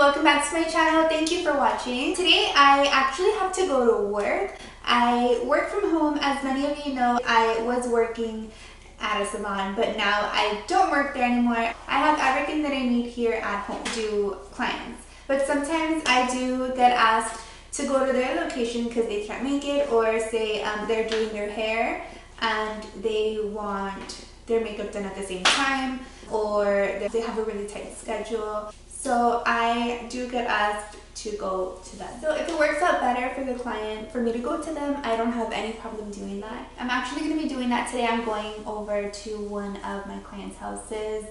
welcome back to my channel. Thank you for watching. Today I actually have to go to work. I work from home. As many of you know, I was working at a salon, but now I don't work there anymore. I have everything that I need here at home to do clients. But sometimes I do get asked to go to their location because they can't make it, or say they're doing their hair and they want their makeup done at the same time, or they have a really tight schedule. So I do get asked to go to them. So if it works out better for the client for me to go to them, I don't have any problem doing that. I'm actually going to be doing that today. I'm going over to one of my clients' houses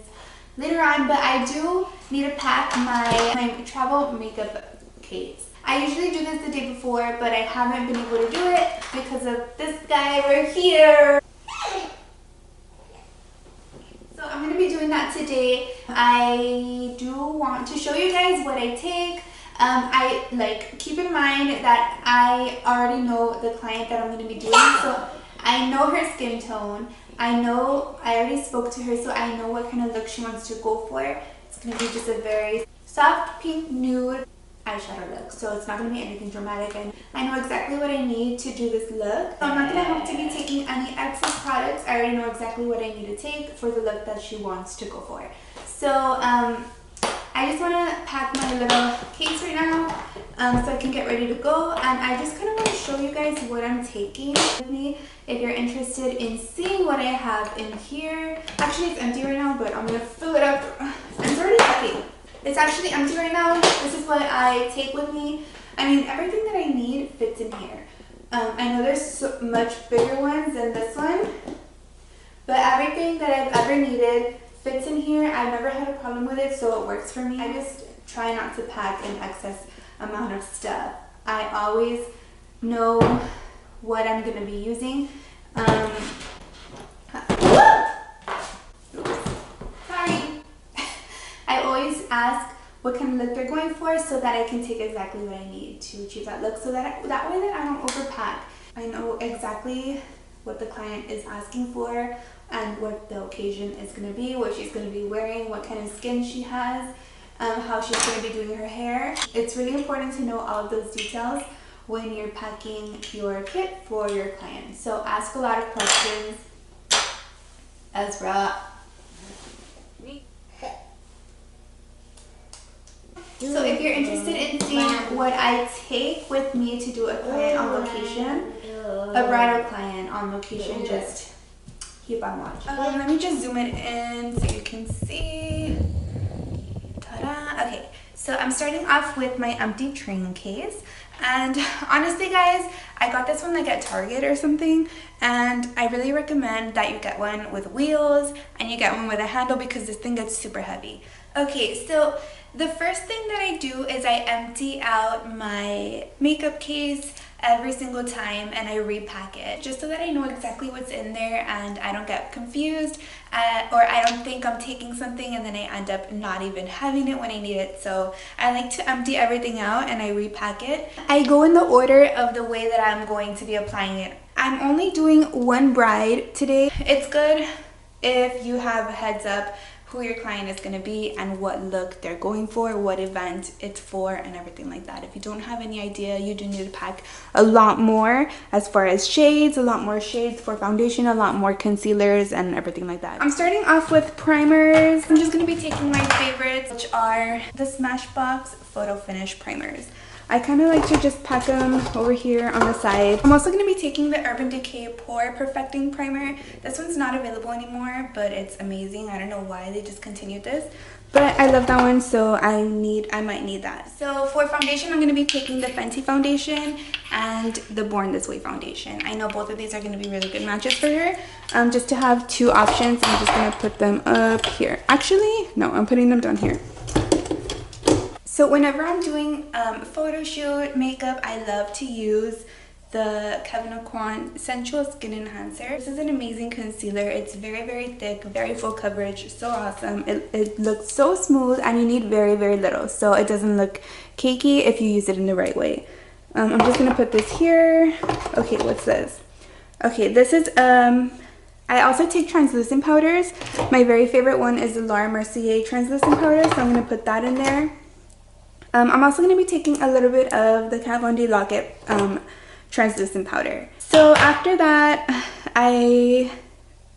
later on, but I do need to pack my travel makeup case. I usually do this the day before, but I haven't been able to do it because of this guy right here. So I'm going to be doing that today. I do want to show you guys what I take. Keep in mind that I already know the client that I'm going to be doing, so I know her skin tone. I already spoke to her, so I know what kind of look she wants to go for. It's going to be just a very soft pink nude eyeshadow look, so it's not going to be anything dramatic, and I know exactly what I need to do this look. So I'm not going to have to be taking any excess products. I already know exactly what I need to take for the look that she wants to go for. So I just want to pack my little case right now so I can get ready to go, and I just kind of want to show you guys what I'm taking with me if you're interested in seeing what I have in here. Actually, it's empty right now, but I'm going to fill it up. It's already heavy. It's actually empty right now. This is what I take with me. I mean, everything that I need fits in here. I know there's so much bigger ones than this one, but everything that I've ever needed fits in here. I've never had a problem with it, so it works for me. I just try not to pack an excess amount of stuff. I always know what I'm going to be using. I always ask what kind of look they're going for so that I can take exactly what I need to achieve that look, so that way that I don't overpack. I know exactly what the client is asking for and what the occasion is going to be, what she's going to be wearing, what kind of skin she has, how she's going to be doing her hair. It's really important to know all of those details when you're packing your kit for your client. So ask a lot of questions. Ezra. So if you're interested in seeing what I take with me to do a client on location, a bridal client on location, just keep on watching. Let me just zoom it in so you can see. Ta-da! Okay, so I'm starting off with my empty train case. And honestly, guys, I got this one like at Target or something, and I really recommend that you get one with wheels and you get one with a handle because this thing gets super heavy. Okay, so the first thing that I do is I empty out my makeup case every single time and I repack it just so that I know exactly what's in there and I don't get confused or I don't think I'm taking something and then I end up not even having it when I need it. So I like to empty everything out and I repack it. I go in the order of the way that I'm going to be applying it. I'm only doing one bride today. It's good if you have a heads up who your client is going to be and what look they're going for, what event it's for, and everything like that. If you don't have any idea, you do need to pack a lot more as far as shades, a lot more shades for foundation, a lot more concealers, and everything like that. I'm starting off with primers. I'm just going to be taking my favorites, which are the Smashbox Photo Finish primers. I kind of like to just pack them over here on the side. I'm also going to be taking the Urban Decay Pore Perfecting Primer. This one's not available anymore, but it's amazing. I don't know why they discontinued this, but I love that one, so I might need that. So for foundation, I'm going to be taking the Fenty foundation and the Born This Way foundation. I know both of these are going to be really good matches for her. Just to have two options, I'm just going to put them up here. Actually, no, I'm putting them down here. So whenever I'm doing photo shoot, makeup, I love to use the Kevyn Aucoin Sensual Skin Enhancer. This is an amazing concealer. It's very, very thick, very full coverage, so awesome. It looks so smooth and you need very, very little, so it doesn't look cakey if you use it in the right way. I'm just going to put this here. Okay, what's this? Okay, this is I also take translucent powders. My very favorite one is the Laura Mercier translucent powder, so I'm going to put that in there. I'm also going to be taking a little bit of the Kat Von D Lock-It translucent powder. So after that, I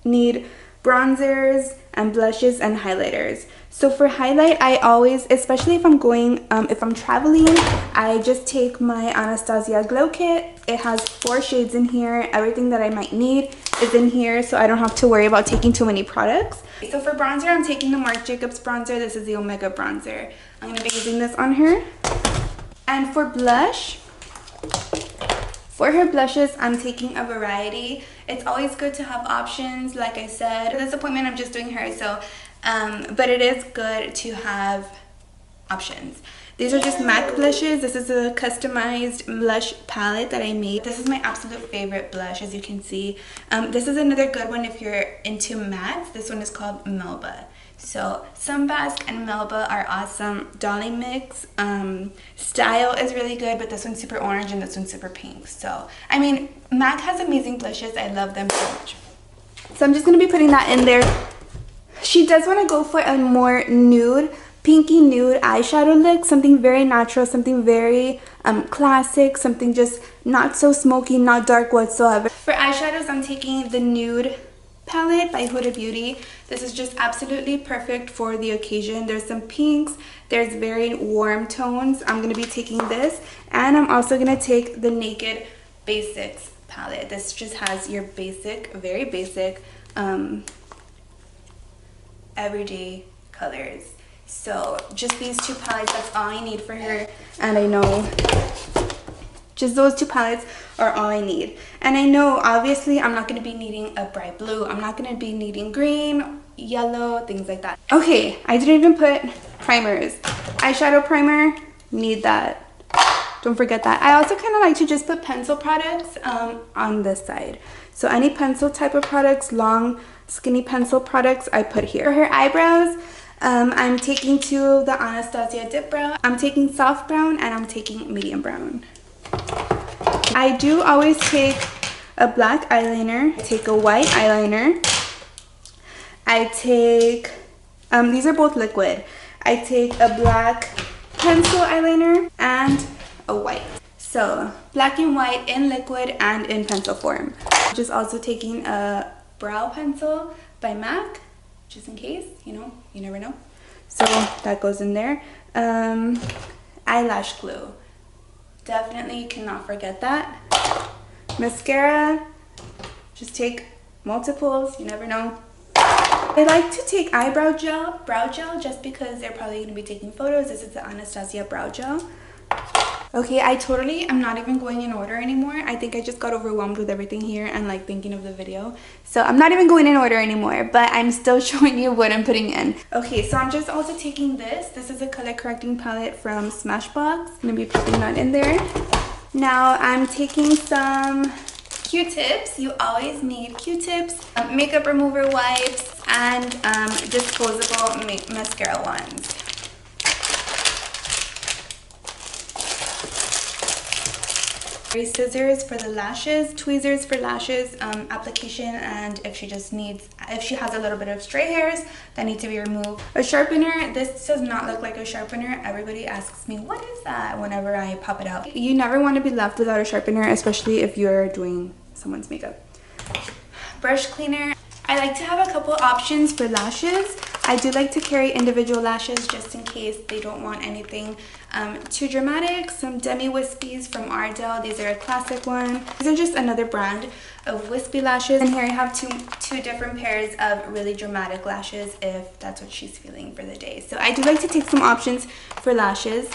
need bronzers and blushes and highlighters. So for highlight, I always, especially if I'm going, if I'm traveling, I just take my Anastasia Glow Kit. It has 4 shades in here. Everything that I might need is in here, so I don't have to worry about taking too many products. So for bronzer, I'm taking the Marc Jacobs bronzer. This is the Omega bronzer. I'm going to be using this on her. And for blush, for her blushes, I'm taking a variety. It's always good to have options, like I said. For this appointment, I'm just doing her, so, but it is good to have options. These are just MAC blushes. This is a customized blush palette that I made. This is my absolute favorite blush, as you can see. This is another good one if you're into mattes. This one is called Melba. So Sunbask and Melba are awesome. Dolly Mix style is really good, but this one's super orange and this one's super pink. So I mean, MAC has amazing blushes. I love them so much. So I'm just going to be putting that in there. She does want to go for a more nude, pinky nude eyeshadow look, something very natural, something very classic, something just not so smoky, not dark whatsoever. For eyeshadows, I'm taking the Nude palette by Huda Beauty. This is just absolutely perfect for the occasion. There's some pinks, there's very warm tones. I'm going to be taking this, and I'm also going to take the Naked Basics palette. This just has your basic, very basic, everyday colors. So just these 2 palettes, that's all I need for her. And I know just those 2 palettes are all I need. And I know obviously I'm not going to be needing a bright blue. I'm not going to be needing green, yellow, things like that. Okay, I didn't even put primers. Eyeshadow primer, need that. Don't forget that. I also kind of like to just put pencil products on this side. So any pencil type of products, long skinny pencil products, I put here. For her eyebrows, I'm taking 2 of the Anastasia Dip Brow. I'm taking soft brown and I'm taking medium brown. I do always take a black eyeliner. I take a white eyeliner. I take, these are both liquid. I take a black pencil eyeliner and a white. So black and white in liquid and in pencil form. Just also taking a brow pencil by MAC, just in case, you know, you never know. So that goes in there. Eyelash glue. Definitely cannot forget that. Mascara, just take multiples, you never know. I like to take eyebrow gel, brow gel, just because they're probably going to be taking photos. This is the Anastasia brow gel. Okay, I totally am not even going in order anymore. I think I just got overwhelmed with everything here and like thinking of the video. So I'm not even going in order anymore, but I'm still showing you what I'm putting in. Okay, so I'm just also taking this. This is a color correcting palette from Smashbox. I'm gonna be putting that in there. Now I'm taking some Q-tips. You always need Q-tips, makeup remover wipes, and disposable mascara wands. Scissors for the lashes, tweezers for lashes application, and if she has a little bit of stray hairs that need to be removed. A sharpener. This does not look like a sharpener. Everybody asks me what is that whenever I pop it out. You never want to be left without a sharpener, especially if you're doing someone's makeup. Brush cleaner. I like to have a couple options for lashes. I do like to carry individual lashes just in case they don't want anything too dramatic. Some Demi Wispies from Ardell. These are a classic one. These are just another brand of wispy lashes. And here I have two different pairs of really dramatic lashes if that's what she's feeling for the day. So I do like to take some options for lashes.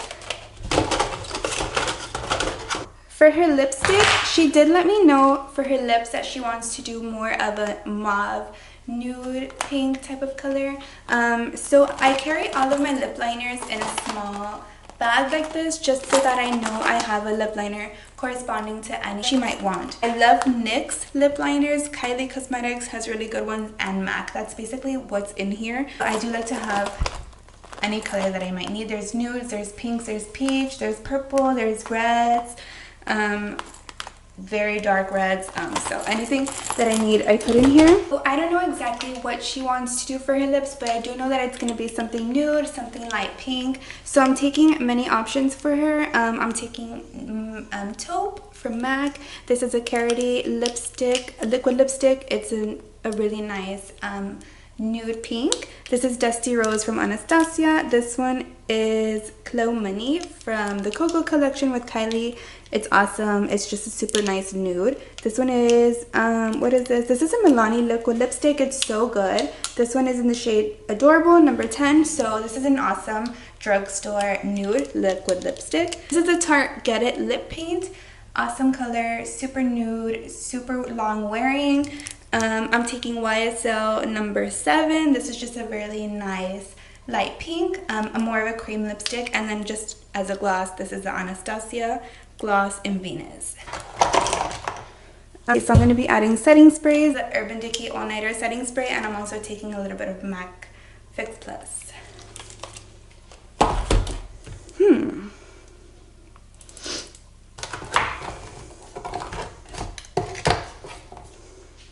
For her lipstick, she did let me know for her lips that she wants to do more of a mauve nude pink type of color. So I carry all of my lip liners in a small bag like this, just so that I know I have a lip liner corresponding to any she might want. I love NYX lip liners. Kylie Cosmetics has really good ones, and MAC. That's basically what's in here. I do like to have any color that I might need. There's nudes, there's pinks, there's peach, there's purple, there's reds, very dark reds. So anything that I need, I put in here. So I don't know exactly what she wants to do for her lips, but I do know that it's going to be something nude, something light pink. So I'm taking many options for her. I'm taking Taupe from MAC. This is a Carity lipstick, a liquid lipstick. It's a really nice nude pink. This is Dusty Rose from Anastasia. This one is Clo Money from the Coco collection with Kylie. It's awesome. It's just a super nice nude. This one is what is this? This is a Milani liquid lipstick. It's so good. This one is in the shade Adorable, number 10. So this is an awesome drugstore nude liquid lipstick. This is a Tarte Get It lip paint. Awesome color, super nude, super long wearing. I'm taking YSL number 7. This is just a really nice light pink, a more of a cream lipstick. And then just as a gloss, this is the Anastasia gloss in Venus. Okay, so I'm going to be adding setting sprays, the Urban Decay All Nighter setting spray, and I'm also taking a little bit of MAC Fix Plus.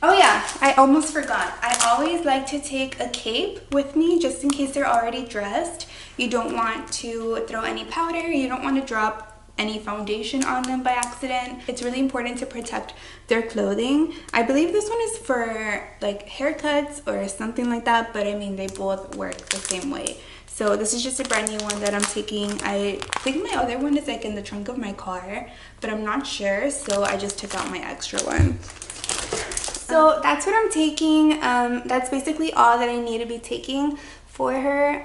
Oh yeah, I almost forgot. I always like to take a cape with me just in case they're already dressed. You don't want to throw any powder. You don't want to drop any foundation on them by accident. It's really important to protect their clothing. I believe this one is for like haircuts or something like that, but I mean they both work the same way. So this is just a brand new one that I'm taking. I think my other one is like in the trunk of my car, but I'm not sure, so I just took out my extra one. So that's what I'm taking. That's basically all that I need to be taking for her.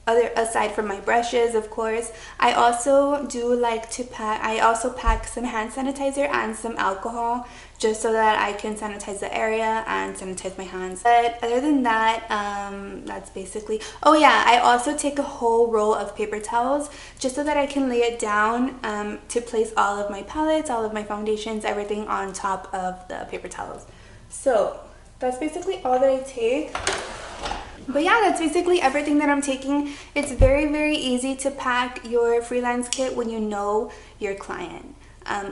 Aside from my brushes, of course. I also do like to pack, I also pack some hand sanitizer and some alcohol just so that I can sanitize the area and sanitize my hands. But other than that, that's basically, oh yeah, I also take a whole roll of paper towels just so that I can lay it down to place all of my palettes, all of my foundations, everything on top of the paper towels. So that's basically all that I take. But yeah, that's basically everything that I'm taking. It's very, very easy to pack your freelance kit when you know your client.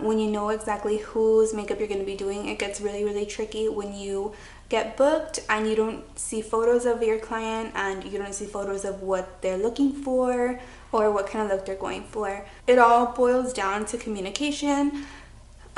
When you know exactly whose makeup you're going to be doing. It gets really, really tricky when you get booked and you don't see photos of your client and you don't see photos of what they're looking for or what kind of look they're going for. It all boils down to communication.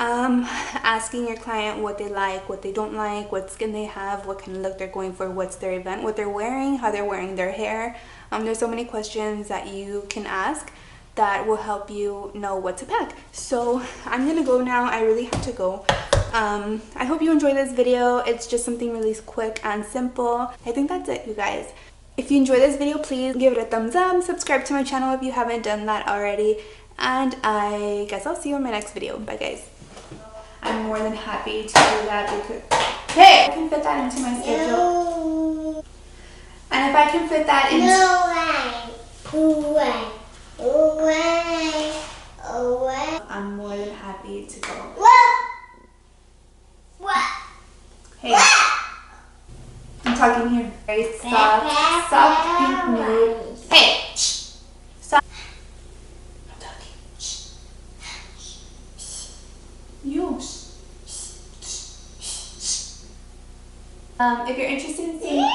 Asking your client what they like, what they don't like, what skin they have, what kind of look they're going for, what's their event, what they're wearing, how they're wearing their hair. There's so many questions that you can ask that will help you know what to pack. So I'm gonna go now. I really have to go. I hope you enjoyed this video. It's just something really quick and simple. I think that's it, you guys. If you enjoyed this video, please give it a thumbs up, subscribe to my channel if you haven't done that already, and I guess I'll see you in my next video. Bye guys. I'm more than happy to do that because, hey, I can fit that into my schedule. No. And if I can fit that into... No. I'm more than happy to go. What? Hey. I'm talking here. Very soft pink nude. Hey. Stop. I'm talking. You. If you're interested in seeing